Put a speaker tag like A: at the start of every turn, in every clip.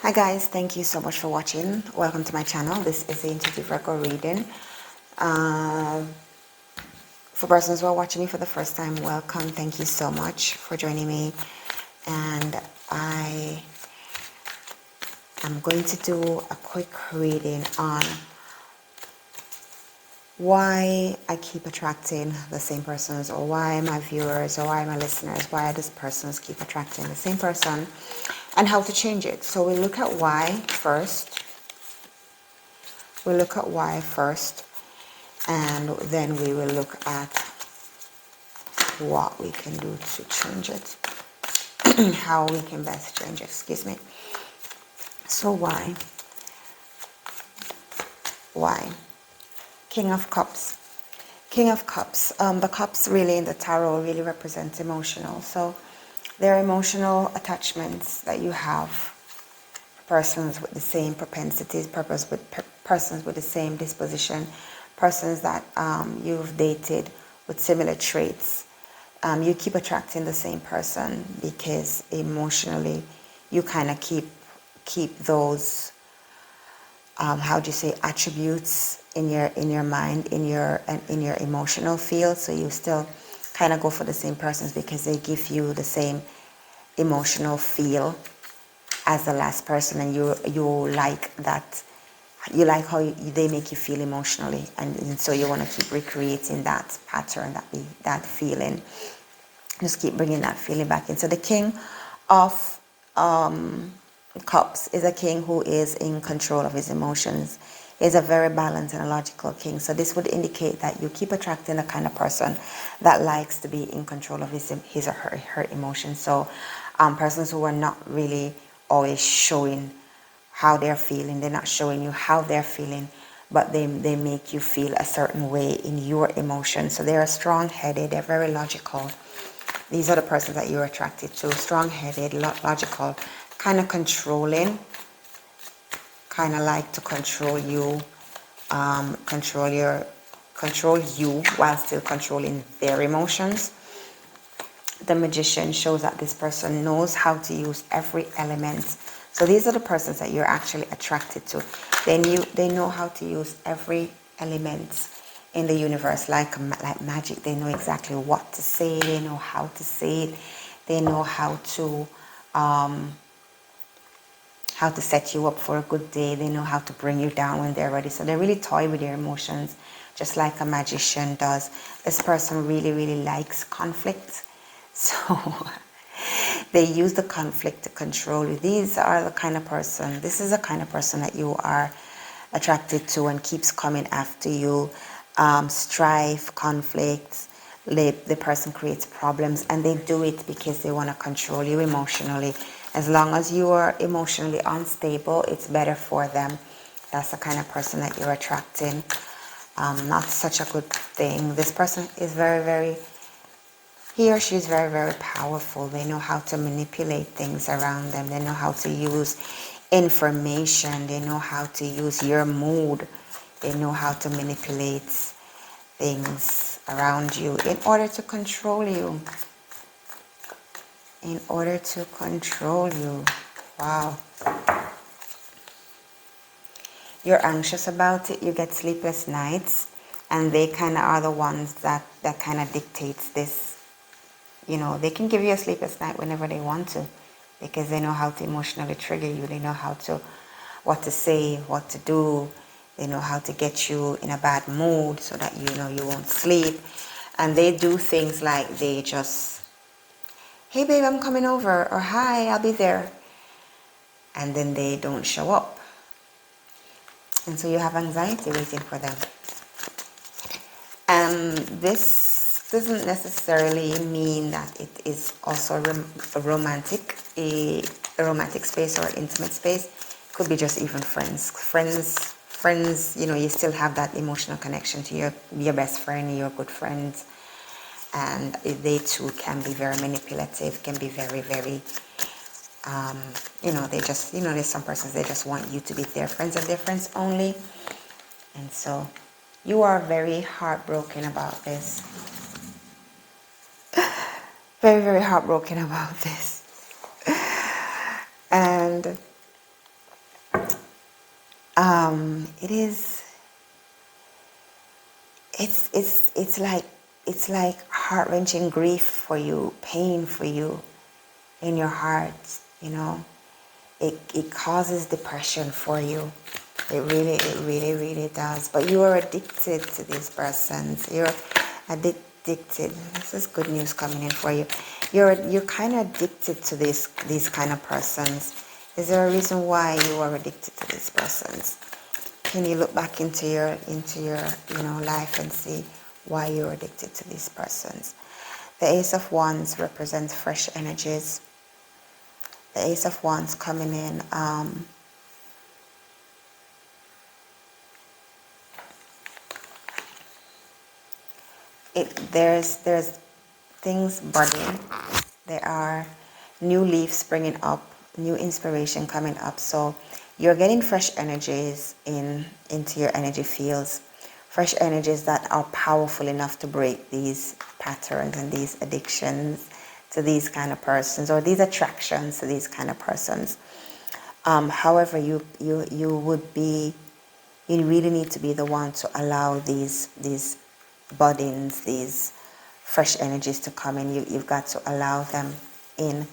A: Hi guys, thank you so much for watching. Welcome to my channel. This is the Intuitive Virgo reading. Uh, for persons who are watching me for the first time, welcome. Thank you so much for joining me. And I am going to do a quick reading on why I keep attracting the same persons, or why my viewers, or why my listeners, why these persons keep attracting the same person, and how to change it. So we look at why first. And then we will look at what we can do to change it. How we can best change it, excuse me. So why? King of Cups. King of Cups. The cups really in the tarot really represent emotional. So there are emotional attachments that you have. Persons with the same propensities, persons with the same disposition, persons that you've dated with similar traits. You keep attracting the same person because emotionally you kind of keep those how do you say, attributes in your mind, in your emotional field. So you still kind of go for the same persons because they give you the same emotional feel as the last person, and you like that. You like how they make you feel emotionally, and so you want to keep recreating that pattern, that feeling. Just keep bringing that feeling back in. So the King of Cups is a king who is in control of his emotions. He's a very balanced and a logical king. So this would indicate that you keep attracting the kind of person that likes to be in control of his or her emotions. So persons who are not really always showing how they're feeling. They're not showing you how they're feeling, but they make you feel a certain way in your emotions. So they're strong-headed. They're very logical. These are the persons that you're attracted to. Strong-headed, logical, kind of controlling, kind of like to control you, control you while still controlling their emotions. The Magician shows that this person knows how to use every element. So these are the persons that you're actually attracted to. They know how to use every element in the universe, like magic. They know exactly what to say. They know how to say it. They know how to set you up for a good day. They know how to bring you down when they're ready. So they really toy with your emotions, just like a magician does. This person really, really likes conflict. So they use the conflict to control you. This is the kind of person that you are attracted to and keeps coming after you. Strife, conflict, the person creates problems, and they do it because they want to control you emotionally. As long as you are emotionally unstable, it's better for them. That's the kind of person that you're attracting. Not such a good thing. This person is very, very, he or she is very, very powerful. They know how to manipulate things around them. They know how to use information. They know how to use your mood. They know how to manipulate things around you in order to control you. In order to control you. Wow. You're anxious about it. You get sleepless nights. And they kind of are the ones that kind of dictates this. You know, they can give you a sleepless night whenever they want to, because they know how to emotionally trigger you. They know what to say, what to do. They know how to get you in a bad mood so that you won't sleep. And they do things like they just, hey babe, I'm coming over, or hi, I'll be there. And then they don't show up. And so you have anxiety waiting for them. And this doesn't necessarily mean that it is also a romantic space or intimate space. It could be just even friends, you still have that emotional connection to your best friend, your good friends. And they too can be very manipulative, can be very, very, they just, there's some persons, they just want you to be their friends and their friends only. And so you are very heartbroken about this. Very, very heartbroken about this. And It is, it's like heart-wrenching grief for you, pain for you in your heart, you know. It causes depression for you. It really does. But you are addicted to these persons. You're addicted. This is good news coming in for you. You're kind of addicted to these kind of persons. Is there a reason why you are addicted to these persons? Can you look back into your life and see why you're addicted to these persons? The Ace of Wands represents fresh energies. The Ace of Wands coming in. There's things budding. There are new leaves springing up, new inspiration coming up. So you're getting fresh energies into your energy fields. Fresh energies that are powerful enough to break these patterns and these addictions to these kind of persons, or these attractions to these kind of persons. However, you really need to be the one to allow these buddings, these fresh energies to come in. You've got to allow them in.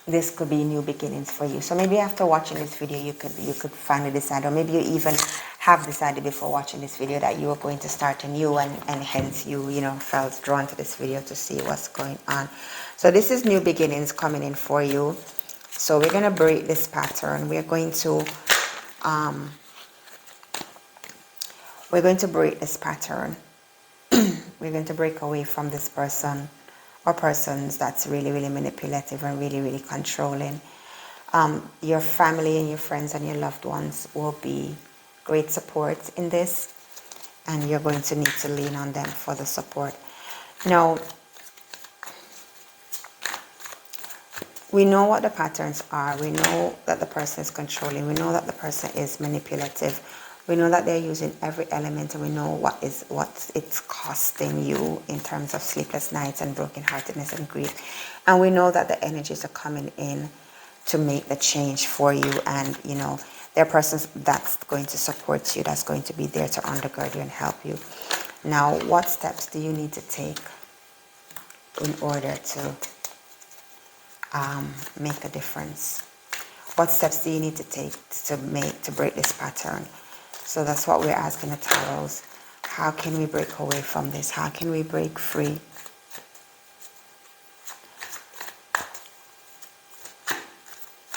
A: This could be new beginnings for you. So maybe after watching this video, you could finally decide, or maybe you even have decided before watching this video that you are going to start anew, and hence you felt drawn to this video to see what's going on. So this is new beginnings coming in for you. So we're going to break this pattern. We're going to break this pattern. We're going to break away from this person or persons that's really manipulative and really controlling. Your family and your friends and your loved ones will be great support in this, and you're going to need to lean on them for the support. Now, we know what the patterns are. We know that the person is controlling. We know that the person is manipulative. We know that they're using every element, and we know what it's costing you in terms of sleepless nights and brokenheartedness and grief. And we know that the energies are coming in to make the change for you, and there are persons that's going to support you, that's going to be there to undergird you and help you. Now, what steps do you need to take in order to make a difference? What steps do you need to take to break this pattern? So that's what we're asking the tarots. How can we break away from this? How can we break free?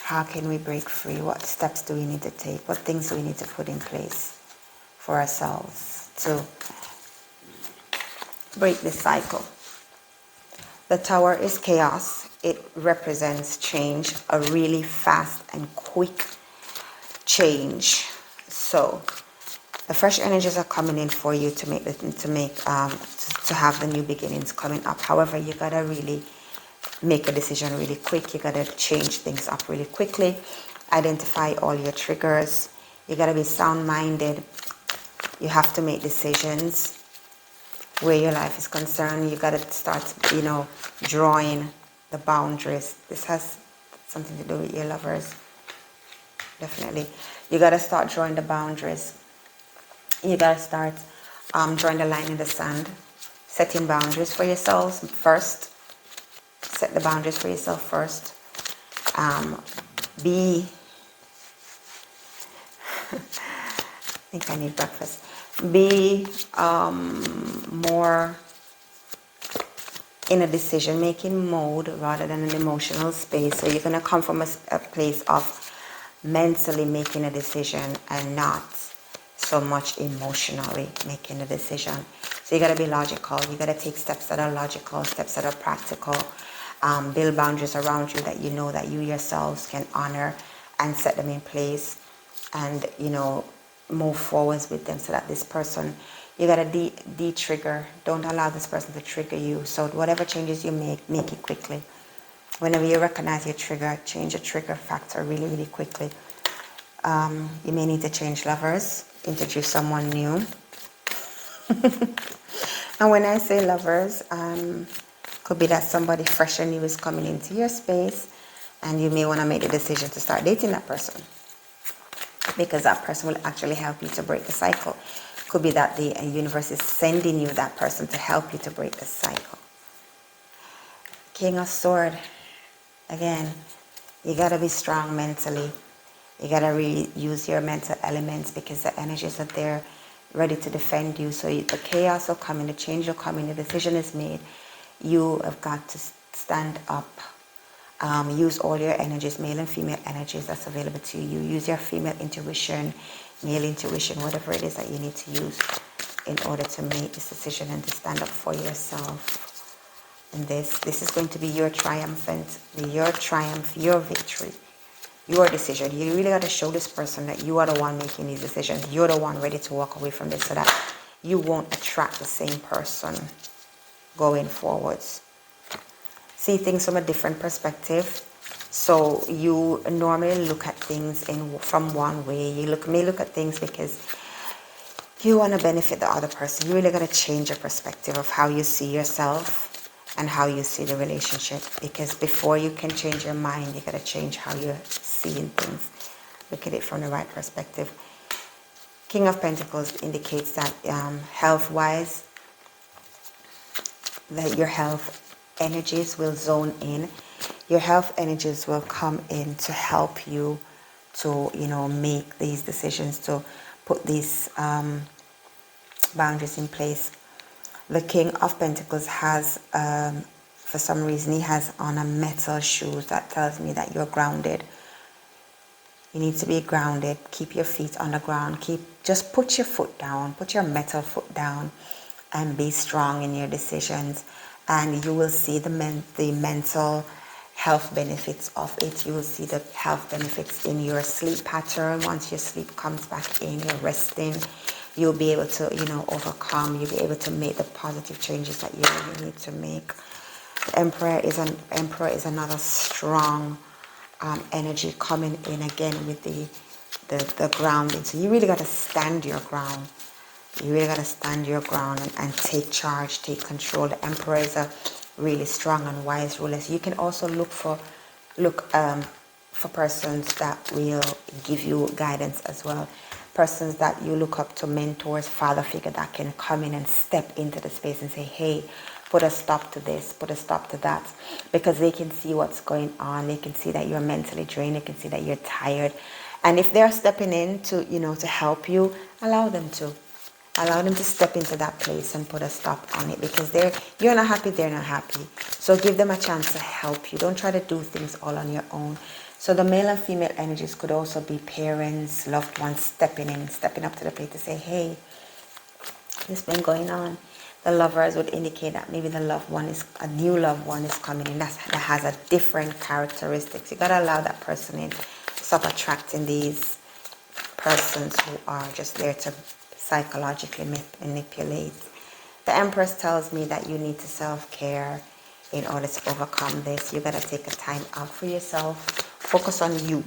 A: How can we break free? What steps do we need to take? What things do we need to put in place for ourselves to break this cycle? The Tower is chaos. It represents change, a really fast and quick change. So the fresh energies are coming in for you to have the new beginnings coming up. However, you gotta really make a decision really quick. You gotta change things up really quickly. Identify all your triggers. You gotta be sound-minded. You have to make decisions where your life is concerned. You gotta start, drawing the boundaries. This has something to do with your lovers. Definitely. You got to start drawing the boundaries. You got to start drawing the line in the sand. Setting boundaries for yourselves first. Set the boundaries for yourself first. I think I need breakfast. Be more in a decision-making mode rather than an emotional space. So you're going to come from a place of mentally making a decision and not so much emotionally making a decision. So you got to be logical. You got to take steps that are logical, steps that are practical. Build boundaries around you that you know that you yourselves can honor and set them in place, and move forwards with them, so that this person, you got to de-trigger. Don't allow this person to trigger you. So whatever changes you make it quickly. Whenever you recognize your trigger, change your trigger factor really quickly. You may need to change lovers, introduce someone new. And when I say lovers, could be that somebody fresh and new is coming into your space, And you may want to make the decision to start dating that person, because that person will actually help you to break the cycle. Could be that the universe is sending you that person to help you to break the cycle. King of Swords. Again, you got to be strong mentally. You got to really use your mental elements, because the energies are there ready to defend you. So the chaos will come in, the change will come in, the decision is made. You have got to stand up. Use all your energies, male and female energies that's available to you. Use your female intuition, male intuition, whatever it is that you need to use in order to make this decision and to stand up for yourself. And this is going to be your triumphant, your triumph, your victory, your decision. You really got to show this person that you are the one making these decisions. You're the one ready to walk away from this, so that you won't attract the same person going forwards. See things from a different perspective. So you normally look at things from one way. You may look at things because you want to benefit the other person. You really got to change your perspective of how you see yourself and how you see the relationship. Because before you can change your mind, you got to change how you're seeing things. Look at it from the right perspective. King of Pentacles indicates that health-wise, that your health energies will zone in. Your health energies will come in to help you to, make these decisions, to put these boundaries in place. The King of Pentacles has, for some reason, he has on a metal shoes. That tells me that you're grounded. You need to be grounded. Keep your feet on the ground. Just put your foot down. Put your metal foot down and be strong in your decisions. And you will see the mental health benefits of it. You will see the health benefits in your sleep pattern. Once your sleep comes back in, you're resting, you'll be able to, overcome. You'll be able to make the positive changes that you really need to make. The Emperor is another strong energy coming in again with the grounding. So you really got to stand your ground. You really got to stand your ground and take charge, take control. The Emperor is a really strong and wise ruler. So you can also look for persons that will give you guidance as well. Persons that you look up to, mentors, father figure that can come in and step into the space and say, hey, put a stop to this, put a stop to that. Because they can see what's going on. They can see that you're mentally drained. They can see that you're tired. And if they're stepping in to, to help you, allow them to. Allow them to step into that place and put a stop on it, because you're not happy, they're not happy. So give them a chance to help you. Don't try to do things all on your own. So the male and female energies could also be parents, loved ones stepping up to the plate to say, hey, this been going on. The Lovers would indicate that maybe a new loved one is coming in that has a different characteristics. You gotta allow that person in. Stop attracting these persons who are just there to psychologically manipulate. The Empress tells me that you need to self-care in order to overcome this. You gotta take a time out for yourself. Focus on you.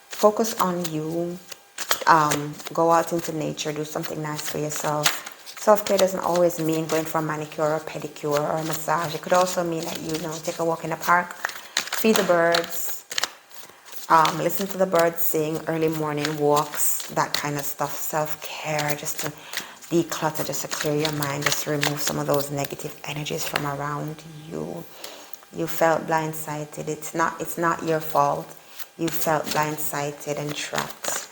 A: Focus on you. Go out into nature. Do something nice for yourself. Self-care doesn't always mean going for a manicure or pedicure or a massage. It could also mean that take a walk in the park, feed the birds, listen to the birds sing, early morning walks, that kind of stuff. Self-care, just to declutter, just to clear your mind, just to remove some of those negative energies from around you. You felt blindsided. It's not your fault. You felt blindsided and trapped.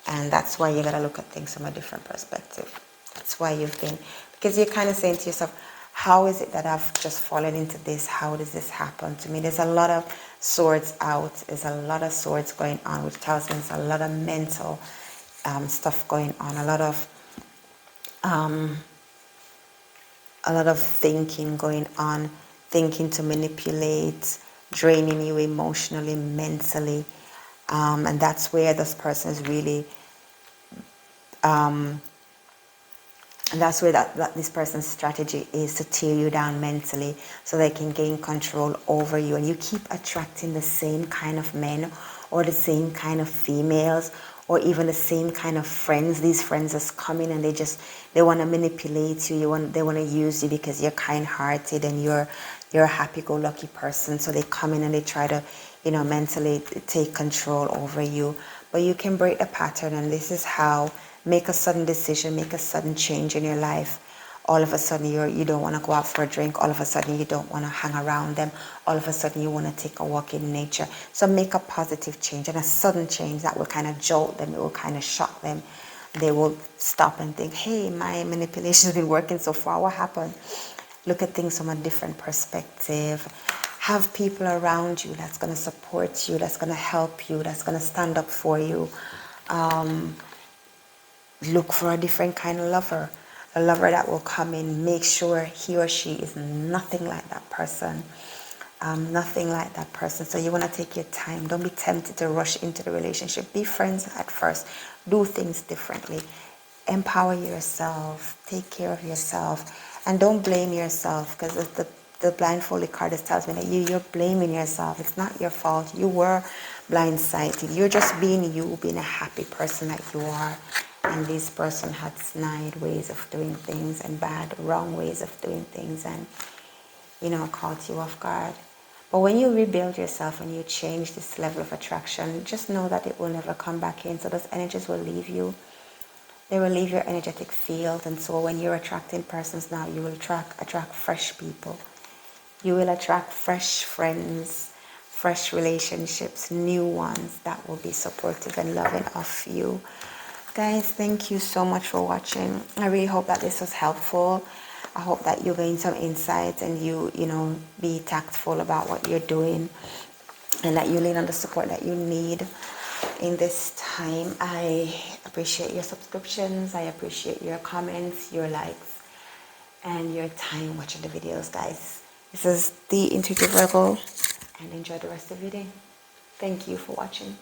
A: And that's why you gotta look at things from a different perspective. That's why because you're kind of saying to yourself, how is it that I've just fallen into this? How does this happen to me? There's a lot of swords out. There's a lot of swords going on, which tells me there's a lot of mental stuff going on. A lot of thinking going on. Thinking to manipulate, draining you emotionally, mentally. And that's where this person is really... And that's where that this person's strategy is, to tear you down mentally so they can gain control over you. And you keep attracting the same kind of men or the same kind of females or even the same kind of friends. These friends just come in and they want to manipulate you. They want to use you because you're kind-hearted and you're a happy-go-lucky person, so they come in and they try to, mentally take control over you. But you can break the pattern, and this is how. Make a sudden decision, make a sudden change in your life. All of a sudden you don't want to go out for a drink. All of a sudden you don't want to hang around them. All of a sudden you want to take a walk in nature. So make a positive change, and a sudden change that will kind of jolt them. It will kind of shock them. They will stop and think, hey, my manipulation has been working so far. What happened? Look at things from a different perspective. Have people around you that's going to support you, that's going to help you, that's going to stand up for you. Look for a different kind of lover. A lover that will come in, make sure he or she is nothing like that person. Nothing like that person. So you want to take your time. Don't be tempted to rush into the relationship. Be friends at first. Do things differently. Empower yourself. Take care of yourself. And don't blame yourself, because the blindfolded card just tells me that you're blaming yourself. It's not your fault. You were blindsided. You're just being you, being a happy person that you are. And this person had snide ways of doing things and wrong ways of doing things, and caught you off guard. But when you rebuild yourself and you change this level of attraction, just know that it will never come back in. So those energies will leave you. They will leave your energetic field. And so when you're attracting persons now, you will attract fresh people. You will attract fresh friends, fresh relationships, new ones that will be supportive and loving of you. Guys, thank you so much for watching. I really hope that this was helpful. I hope that you gain some insights, and you be tactful about what you're doing, and that you lean on the support that you need in this time. I appreciate your subscriptions. I appreciate your comments, your likes, and your time watching the videos, guys. This is the Intuitive Virgo, and enjoy the rest of your day. Thank you for watching.